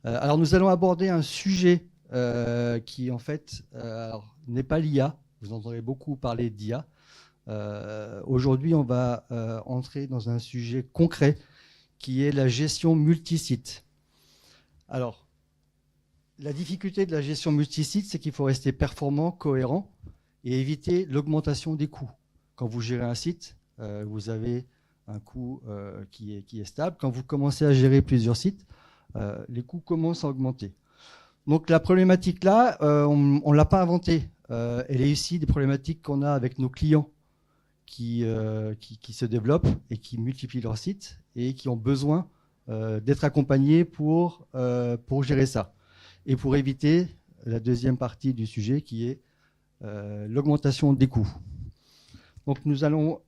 Alors nous allons aborder un sujet qui en fait n'est pas l'IA. Vous entendrez beaucoup parler d'IA. Aujourd'hui, on va entrer dans un sujet concret qui est la gestion multisite. Alors, la difficulté de la gestion multisite, c'est qu'il faut rester performant, cohérent et éviter l'augmentation des coûts. Quand vous gérez un site, vous avez un coût qui est stable. Quand vous commencez à gérer plusieurs sites, les coûts commencent à augmenter. Donc la problématique là, on ne l'a pas inventée. Elle est ici des problématiques qu'on a avec nos clients qui se développent et qui multiplient leurs sites et qui ont besoin d'être accompagnés pour gérer ça. Et pour éviter la deuxième partie du sujet qui est l'augmentation des coûts. Donc nous allons...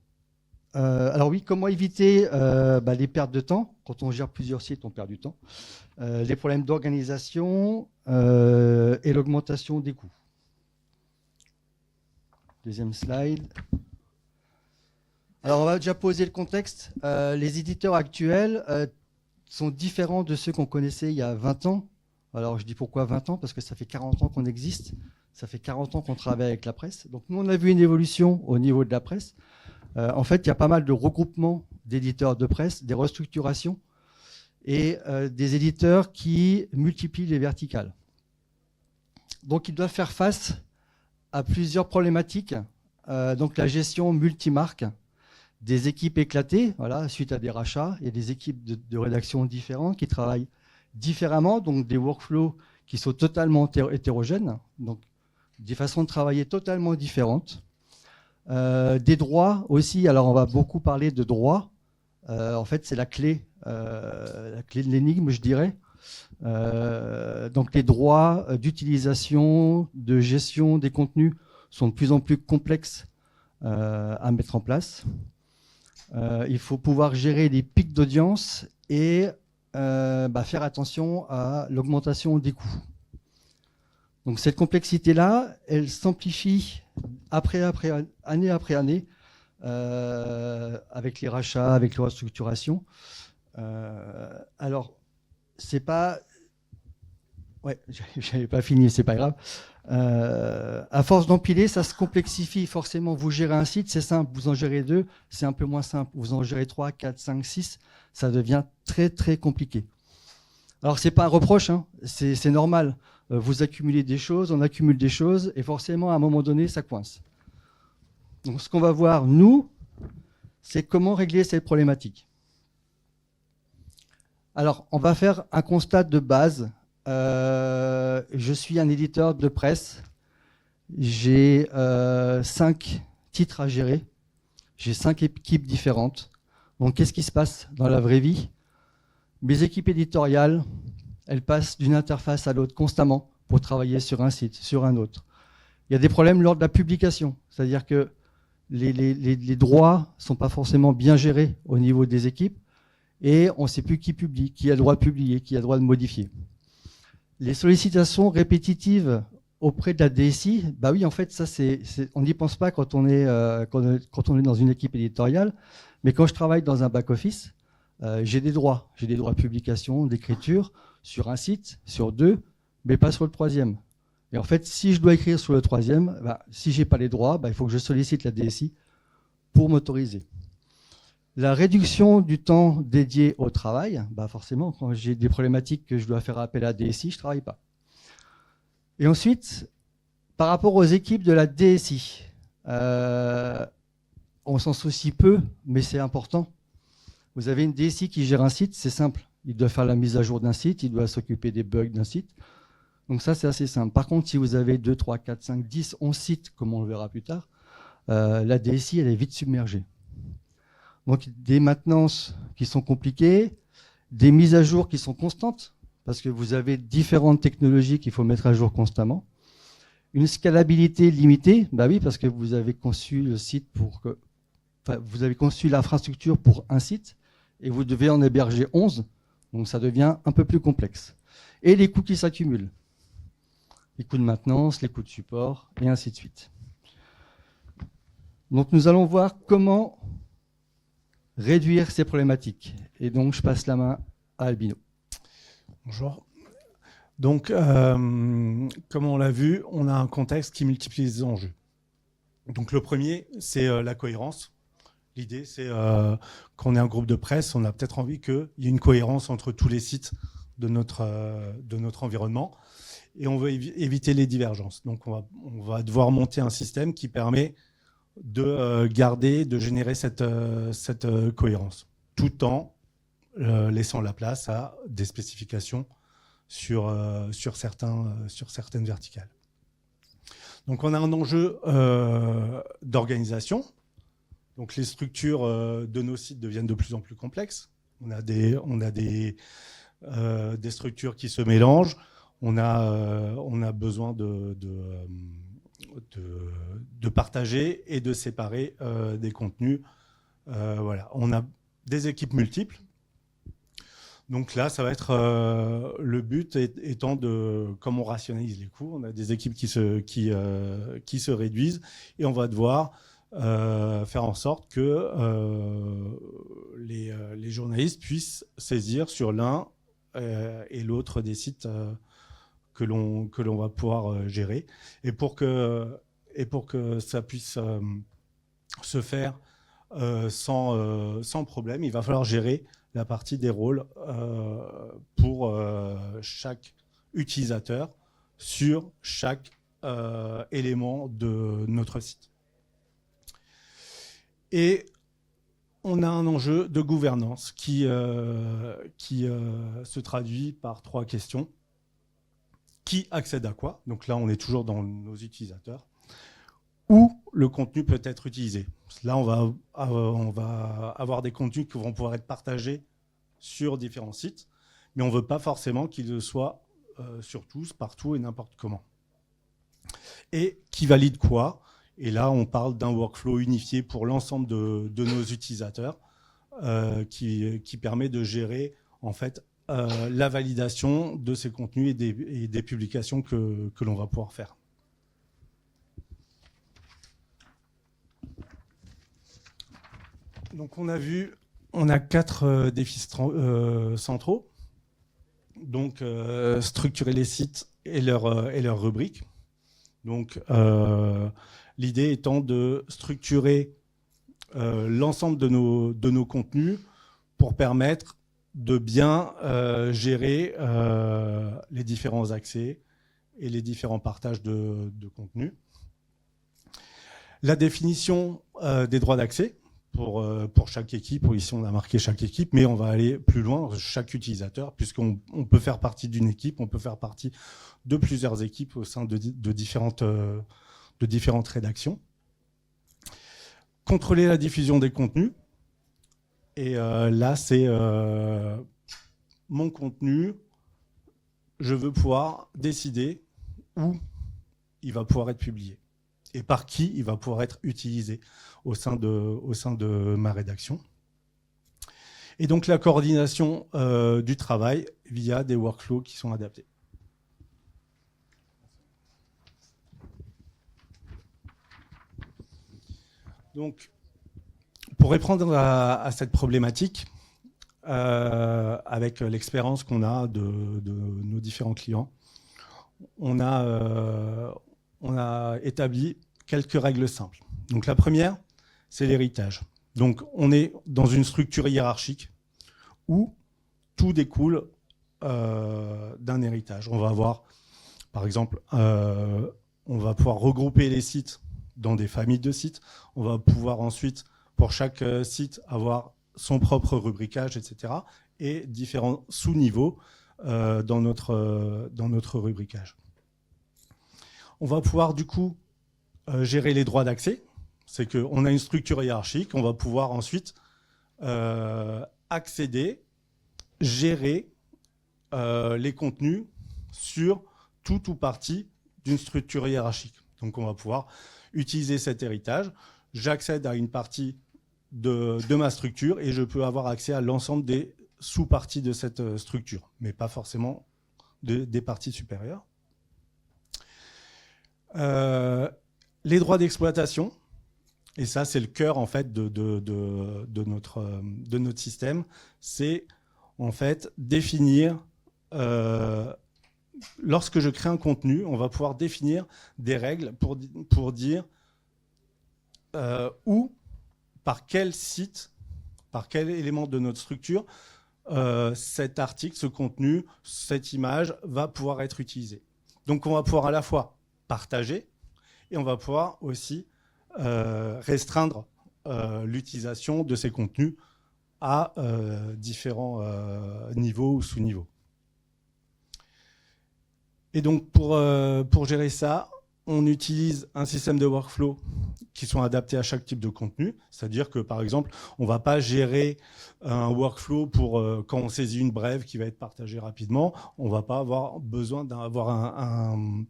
alors oui, comment éviter les pertes de temps? Quand on gère plusieurs sites, on perd du temps. Les problèmes d'organisation et l'augmentation des coûts. Deuxième slide. Alors on va déjà poser le contexte. Les éditeurs actuels sont différents de ceux qu'on connaissait il y a 20 ans. Alors je dis pourquoi 20 ans? Parce que ça fait 40 ans qu'on existe. Ça fait 40 ans qu'on travaille avec la presse. Donc nous, on a vu une évolution au niveau de la presse. En fait, il y a pas mal de regroupements d'éditeurs de presse, des restructurations et des éditeurs qui multiplient les verticales. Donc, ils doivent faire face à plusieurs problématiques. Donc, la gestion multimarque, des équipes éclatées, voilà, suite à des rachats. Il y a des équipes de rédaction différentes qui travaillent différemment, donc des workflows qui sont totalement hétérogènes, donc des façons de travailler totalement différentes. Des droits aussi, alors on va beaucoup parler de droits. En fait, c'est la clé de l'énigme, je dirais. Donc les droits d'utilisation, de gestion des contenus sont de plus en plus complexes à mettre en place. Il faut pouvoir gérer les pics d'audience et faire attention à l'augmentation des coûts. Donc cette complexité-là, elle s'amplifie année après année, avec les rachats, avec les restructurations. Alors, c'est pas... Ouais, j'avais pas fini, c'est pas grave. À force d'empiler, ça se complexifie forcément. Vous gérez un site, c'est simple. Vous en gérez 2, c'est un peu moins simple. Vous en gérez 3, 4, 5, 6, ça devient très, très compliqué. Alors, c'est pas un reproche, hein, c'est normal. Vous accumulez des choses, on accumule des choses, et forcément, à un moment donné, ça coince. Donc, ce qu'on va voir, nous, c'est comment régler cette problématique. Alors, on va faire un constat de base. Je suis un éditeur de presse. J'ai 5 titres à gérer. J'ai 5 équipes différentes. Donc, qu'est-ce qui se passe dans la vraie vie? Mes équipes éditoriales, elles passent d'une interface à l'autre constamment pour travailler sur un site, sur un autre. Il y a des problèmes lors de la publication, c'est-à-dire que les droits ne sont pas forcément bien gérés au niveau des équipes et on ne sait plus qui publie, qui a le droit de publier, qui a le droit de modifier. Les sollicitations répétitives auprès de la DSI, bah oui, en fait, ça, on n'y pense pas quand on est dans une équipe éditoriale, mais quand je travaille dans un back-office, j'ai des droits de publication, d'écriture sur un site, sur 2, mais pas sur le 3e. Et en fait, si je dois écrire sur le 3e, si je n'ai pas les droits, il faut que je sollicite la DSI pour m'autoriser. La réduction du temps dédié au travail, forcément, quand j'ai des problématiques que je dois faire appel à la DSI, je ne travaille pas. Et ensuite, par rapport aux équipes de la DSI, on s'en soucie peu, mais c'est important. Vous avez une DSI qui gère un site, c'est simple. Il doit faire la mise à jour d'un site, il doit s'occuper des bugs d'un site. Donc ça, c'est assez simple. Par contre, si vous avez 2, 3, 4, 5, 10, 11 sites, comme on le verra plus tard, la DSI, elle est vite submergée. Donc des maintenances qui sont compliquées, des mises à jour qui sont constantes, parce que vous avez différentes technologies qu'il faut mettre à jour constamment. Une scalabilité limitée, oui, parce que vous avez conçu le site vous avez conçu l'infrastructure pour un site, et vous devez en héberger 11, donc ça devient un peu plus complexe. Et les coûts qui s'accumulent. Les coûts de maintenance, les coûts de support, et ainsi de suite. Donc nous allons voir comment réduire ces problématiques. Et donc je passe la main à Albino. Bonjour. Donc, comme on l'a vu, on a un contexte qui multiplie les enjeux. Donc, le premier, c'est la cohérence. L'idée, c'est qu'on est un groupe de presse, on a peut-être envie qu'il y ait une cohérence entre tous les sites de notre environnement. Et on veut éviter les divergences. Donc, on va devoir monter un système qui permet de garder, de générer cette cohérence, tout en laissant la place à des spécifications sur certaines verticales. Donc, on a un enjeu d'organisation. Donc, les structures de nos sites deviennent de plus en plus complexes. On a des structures qui se mélangent. On a besoin de partager et de séparer des contenus. Voilà. On a des équipes multiples. Donc là, ça va être le but étant de, comme on rationalise les coûts, on a des équipes qui se réduisent et on va devoir faire en sorte que les journalistes puissent saisir sur l'un et l'autre des sites que l'on va pouvoir gérer. Et pour que ça puisse se faire sans problème, il va falloir gérer la partie des rôles pour chaque utilisateur sur chaque élément de notre site. Et on a un enjeu de gouvernance qui se traduit par 3 questions. Qui accède à quoi? Donc là, on est toujours dans nos utilisateurs. Où le contenu peut être utilisé. Là, on va avoir des contenus qui vont pouvoir être partagés sur différents sites, mais on ne veut pas forcément qu'ils le soient sur tous, partout et n'importe comment. Et qui valide quoi? Et là, on parle d'un workflow unifié pour l'ensemble de nos utilisateurs qui permet de gérer en fait la validation de ces contenus et des publications que l'on va pouvoir faire. Donc on a 4 défis centraux. Donc structurer les sites et leurs rubriques. Donc l'idée étant de structurer l'ensemble de nos contenus pour permettre de bien gérer les différents accès et les différents partages de contenus. La définition des droits d'accès pour chaque équipe. Ici, on a marqué chaque équipe, mais on va aller plus loin, chaque utilisateur, puisqu'on peut faire partie d'une équipe, on peut faire partie de plusieurs équipes au sein de différentes rédactions. Contrôler la diffusion des contenus. Et là, c'est mon contenu. Je veux pouvoir décider où il va pouvoir être publié et par qui il va pouvoir être utilisé au sein de ma rédaction. Et donc la coordination du travail via des workflows qui sont adaptés. Donc, pour répondre à cette problématique, avec l'expérience qu'on a de nos différents clients, on a établi quelques règles simples. Donc la première, c'est l'héritage. Donc on est dans une structure hiérarchique où tout découle d'un héritage. On va avoir, par exemple, on va pouvoir regrouper les sites dans des familles de sites. On va pouvoir ensuite, pour chaque site, avoir son propre rubricage, etc. et différents sous-niveaux dans notre rubricage. On va pouvoir du coup gérer les droits d'accès. C'est qu'on a une structure hiérarchique, on va pouvoir ensuite accéder, gérer les contenus sur tout ou partie d'une structure hiérarchique. Donc on va pouvoir utiliser cet héritage. J'accède à une partie de ma structure et je peux avoir accès à l'ensemble des sous-parties de cette structure, mais pas forcément des parties supérieures. Les droits d'exploitation, et ça c'est le cœur en fait de notre système, c'est en fait définir lorsque je crée un contenu, on va pouvoir définir des règles pour dire où, par quel site, par quel élément de notre structure, cet article, ce contenu, cette image va pouvoir être utilisé. Donc on va pouvoir à la fois partager et on va pouvoir aussi restreindre l'utilisation de ces contenus à différents niveaux ou sous-niveaux. Et donc pour gérer ça, on utilise un système de workflow qui sont adaptés à chaque type de contenu. C'est-à-dire que, par exemple, on ne va pas gérer un workflow pour quand on saisit une brève qui va être partagée rapidement. On ne va pas avoir besoin d'avoir un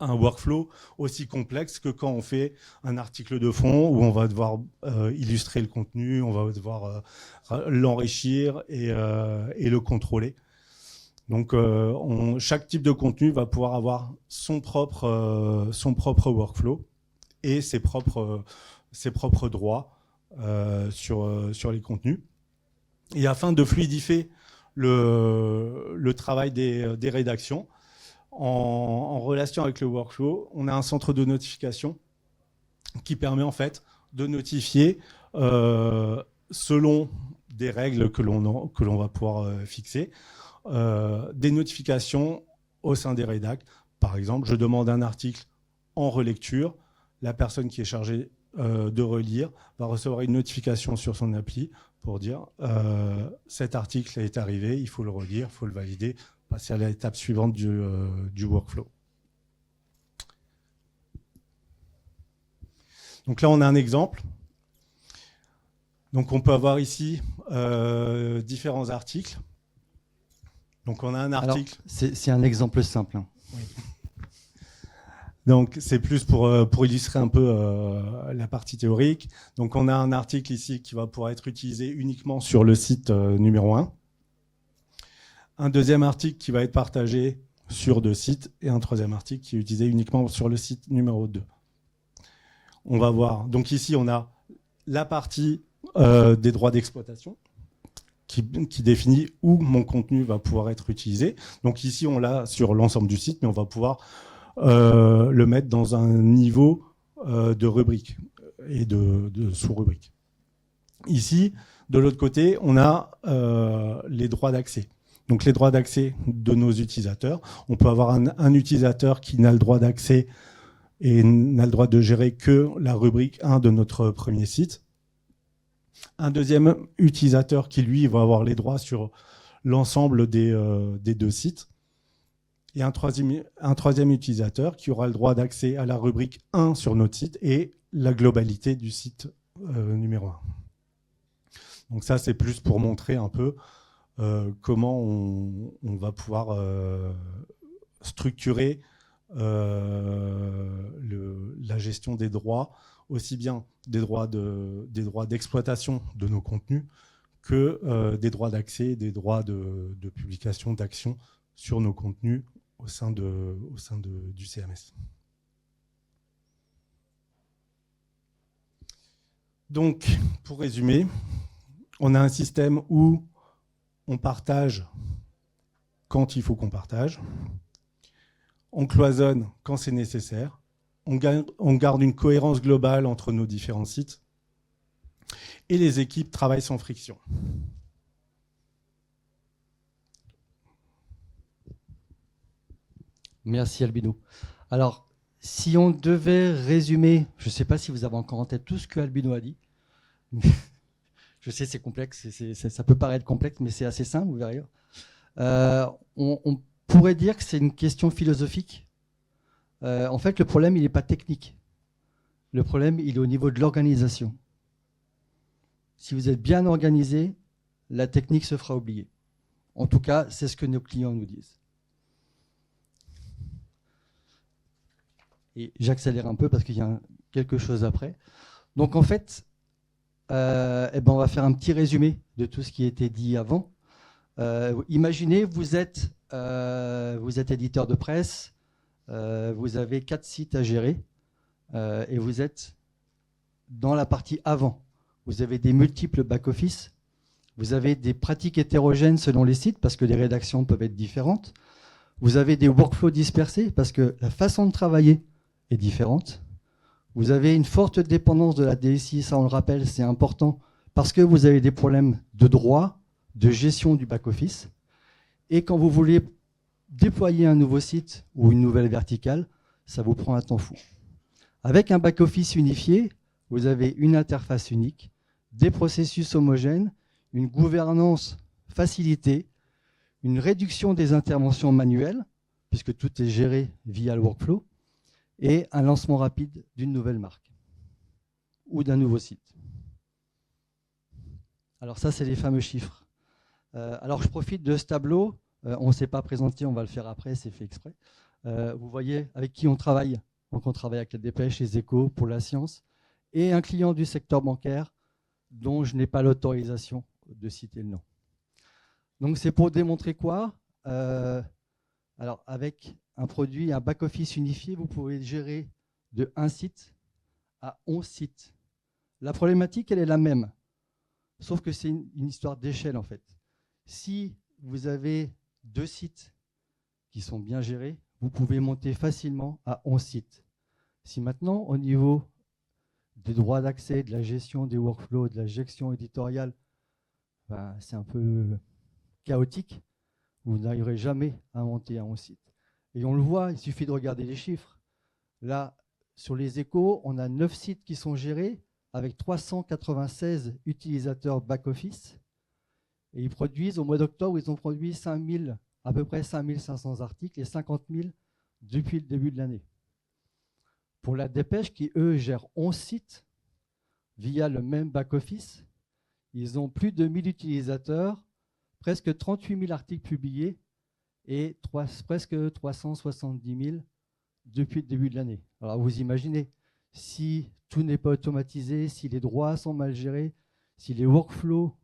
workflow aussi complexe que quand on fait un article de fond où on va devoir illustrer le contenu, on va devoir l'enrichir et le contrôler. Donc, chaque type de contenu va pouvoir avoir son propre workflow et ses propres droits sur les contenus. Et afin de fluidifier le travail des rédactions, en relation avec le workflow, on a un centre de notification qui permet en fait de notifier selon des règles que l'on va pouvoir fixer, des notifications au sein des rédacs. Par exemple, je demande un article en relecture. La personne qui est chargée de relire va recevoir une notification sur son appli pour dire cet article est arrivé, il faut le relire, il faut le valider, passer à l'étape suivante du workflow. Donc là, on a un exemple. Donc on peut avoir ici différents articles. Donc on a un article. C'est un exemple simple. Hein. Oui. Donc c'est plus pour illustrer un peu la partie théorique. Donc on a un article ici qui va pouvoir être utilisé uniquement sur le site numéro 1. Un deuxième article qui va être partagé sur 2 sites et un troisième article qui est utilisé uniquement sur le site numéro 2. On va voir. Donc ici on a la partie des droits d'exploitation qui définit où mon contenu va pouvoir être utilisé. Donc ici, on l'a sur l'ensemble du site, mais on va pouvoir le mettre dans un niveau de rubrique et de sous-rubrique. Ici, de l'autre côté, on a les droits d'accès. Donc les droits d'accès de nos utilisateurs. On peut avoir un utilisateur qui n'a le droit d'accès et n'a le droit de gérer que la rubrique 1 de notre premier site. Un deuxième utilisateur qui, lui, va avoir les droits sur l'ensemble des 2 sites. Et un troisième utilisateur qui aura le droit d'accès à la rubrique 1 sur notre site et la globalité du site numéro 1. Donc ça, c'est plus pour montrer un peu comment on va pouvoir structurer la gestion des droits, aussi bien des droits d'exploitation de nos contenus que des droits d'accès, des droits de publication, d'action sur nos contenus au sein du CMS. Donc, pour résumer, on a un système où on partage quand il faut qu'on partage, on cloisonne quand c'est nécessaire, on garde une cohérence globale entre nos différents sites et les équipes travaillent sans friction. Merci Albino. Alors, si on devait résumer, je ne sais pas si vous avez encore en tête tout ce que Albino a dit. Je sais, c'est complexe, ça peut paraître complexe, mais c'est assez simple, vous verrez. On pourrait dire que c'est une question philosophique. En fait, le problème, il n'est pas technique. Le problème, il est au niveau de l'organisation. Si vous êtes bien organisé, la technique se fera oublier. En tout cas, c'est ce que nos clients nous disent. Et j'accélère un peu parce qu'il y a quelque chose après. Donc, en fait, on va faire un petit résumé de tout ce qui a été dit avant. Imaginez, vous êtes éditeur de presse, vous avez 4 sites à gérer et vous êtes dans la partie avant. Vous avez des multiples back-office, vous avez des pratiques hétérogènes selon les sites parce que les rédactions peuvent être différentes. Vous avez des workflows dispersés parce que la façon de travailler est différente. Vous avez une forte dépendance de la DSI, ça on le rappelle, c'est important, parce que vous avez des problèmes de droit, de gestion du back-office. Et quand vous voulez déployer un nouveau site ou une nouvelle verticale, ça vous prend un temps fou. Avec un back-office unifié, vous avez une interface unique, des processus homogènes, une gouvernance facilitée, une réduction des interventions manuelles, puisque tout est géré via le workflow, et un lancement rapide d'une nouvelle marque ou d'un nouveau site. Alors ça, c'est les fameux chiffres. Alors je profite de ce tableau. On ne s'est pas présenté, on va le faire après, c'est fait exprès. Vous voyez avec qui on travaille. Donc on travaille avec la Dépêche, les Échos, pour la science, et un client du secteur bancaire dont je n'ai pas l'autorisation de citer le nom. Donc c'est pour démontrer quoi alors avec un produit, un back-office unifié, vous pouvez gérer de 1 site à 11 sites. La problématique, elle est la même, sauf que c'est une histoire d'échelle en fait. Si vous avez 2 sites qui sont bien gérés, vous pouvez monter facilement à 11 sites. Si maintenant, au niveau des droits d'accès, de la gestion des workflows, de la gestion éditoriale, c'est un peu chaotique, vous n'arriverez jamais à monter à 11 sites. Et on le voit, il suffit de regarder les chiffres. Là, sur les Échos, on a 9 sites qui sont gérés avec 396 utilisateurs back-office. Et ils produisent, au mois d'octobre, ils ont produit à peu près 5500 articles et 50 000 depuis le début de l'année. Pour la Dépêche, qui eux gèrent 11 sites via le même back-office, ils ont plus de 1000 utilisateurs, presque 38 000 articles publiés et presque 370 000 depuis le début de l'année. Alors vous imaginez, si tout n'est pas automatisé, si les droits sont mal gérés, si les workflows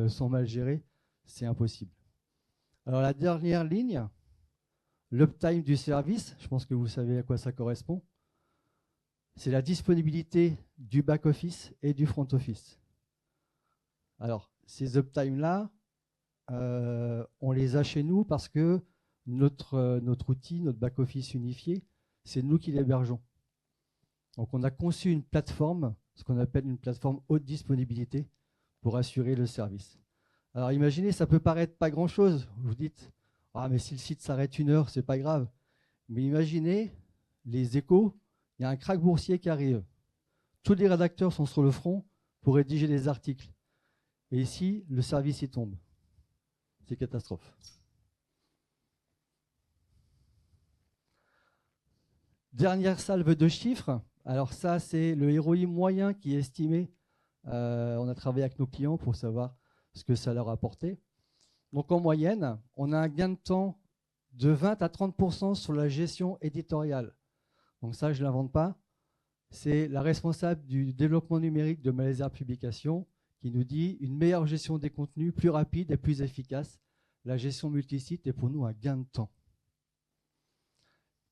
sont mal gérés, c'est impossible. Alors la dernière ligne, l'uptime du service, je pense que vous savez à quoi ça correspond, c'est la disponibilité du back-office et du front-office. Alors ces uptime-là, on les a chez nous parce que notre outil, notre back-office unifié, c'est nous qui l'hébergeons. Donc on a conçu une plateforme, ce qu'on appelle une plateforme haute disponibilité, pour assurer le service. Alors imaginez, ça peut paraître pas grand-chose. Vous dites, ah mais si le site s'arrête 1 heure, c'est pas grave. Mais imaginez, les Échos, il y a un krach boursier qui arrive. Tous les rédacteurs sont sur le front pour rédiger des articles. Et ici, le service y tombe. C'est catastrophe. Dernière salve de chiffres. Alors ça, c'est le ROI moyen qui est estimé. On a travaillé avec nos clients pour savoir ce que ça leur a apporté. Donc en moyenne, on a un gain de temps de 20 à 30% sur la gestion éditoriale. Donc ça, je ne l'invente pas. C'est la responsable du développement numérique de Malaisia Publications qui nous dit une meilleure gestion des contenus, plus rapide et plus efficace. La gestion multisite est pour nous un gain de temps.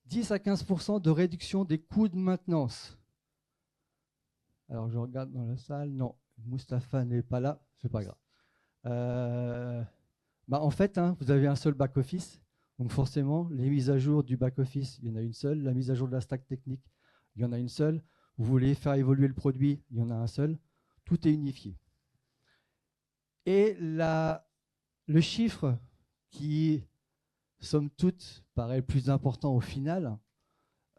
10 à 15% de réduction des coûts de maintenance. Alors je regarde dans la salle, non, Mustapha n'est pas là, c'est pas grave. En fait, vous avez un seul back-office, donc forcément, les mises à jour du back-office, il y en a une seule. La mise à jour de la stack technique, il y en a une seule. Vous voulez faire évoluer le produit, il y en a un seul. Tout est unifié. Et le chiffre qui, somme toute, paraît le plus important au final,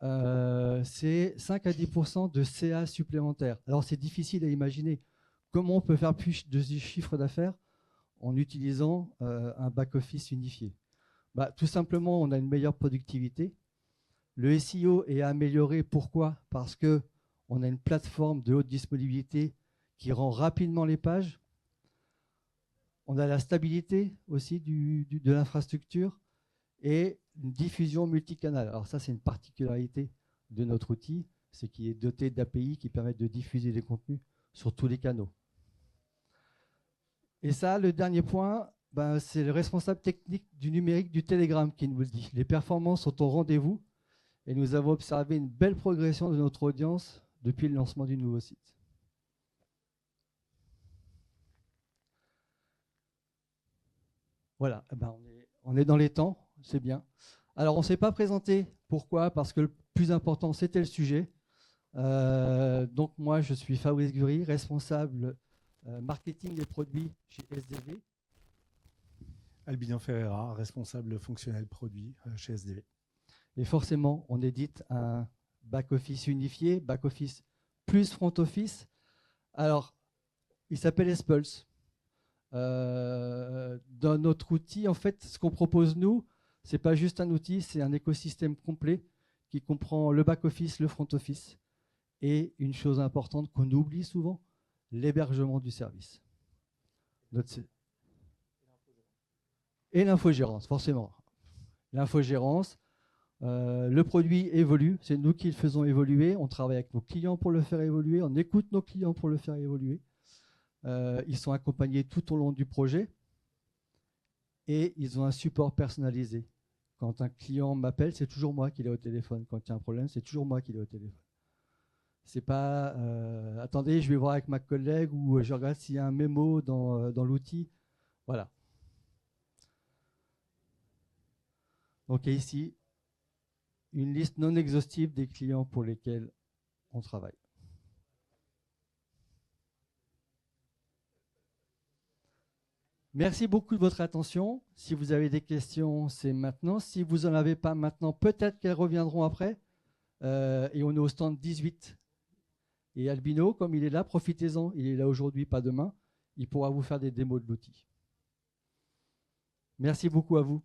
c'est 5 à 10% de CA supplémentaires. Alors c'est difficile à imaginer. Comment on peut faire plus de chiffre d'affaires en utilisant un back-office unifié? Tout simplement, on a une meilleure productivité. Le SEO est amélioré. Pourquoi? Parce qu'on a une plateforme de haute disponibilité qui rend rapidement les pages. On a la stabilité aussi de l'infrastructure et une diffusion multicanal. Alors ça, c'est une particularité de notre outil, c'est qu'il est doté d'API qui permettent de diffuser les contenus sur tous les canaux. Et ça, le dernier point, c'est le responsable technique du numérique du Telegram qui nous le dit. Les performances sont au rendez-vous et nous avons observé une belle progression de notre audience depuis le lancement du nouveau site. Voilà, on est dans les temps. c'est bien. Alors, on ne s'est pas présenté. Pourquoi? Parce que le plus important, c'était le sujet. Donc, moi, je suis Fabrice Gury, responsable marketing et produits chez SDV. Albino Ferreira, responsable fonctionnel produit chez SDV. Et forcément, on édite un back-office unifié, back-office plus front-office. Alors, il s'appelle Espulse. Dans notre outil, en fait, ce qu'on propose, nous, ce n'est pas juste un outil, c'est un écosystème complet qui comprend le back-office, le front-office et une chose importante qu'on oublie souvent, l'hébergement du service. Et l'infogérance, forcément. L'infogérance, le produit évolue, c'est nous qui le faisons évoluer, on travaille avec nos clients pour le faire évoluer, on écoute nos clients pour le faire évoluer. Ils sont accompagnés tout au long du projet et ils ont un support personnalisé. Quand un client m'appelle, c'est toujours moi qui l'ai au téléphone. Quand il y a un problème, c'est toujours moi qui l'ai au téléphone. C'est pas attendez, je vais voir avec ma collègue ou je regarde s'il y a un mémo dans l'outil. Voilà. Donc ici, une liste non exhaustive des clients pour lesquels on travaille. Merci beaucoup de votre attention. Si vous avez des questions, c'est maintenant. Si vous n'en avez pas maintenant, peut-être qu'elles reviendront après. Et on est au stand 18. Et Albino, comme il est là, profitez-en. Il est là aujourd'hui, pas demain. Il pourra vous faire des démos de l'outil. Merci beaucoup à vous.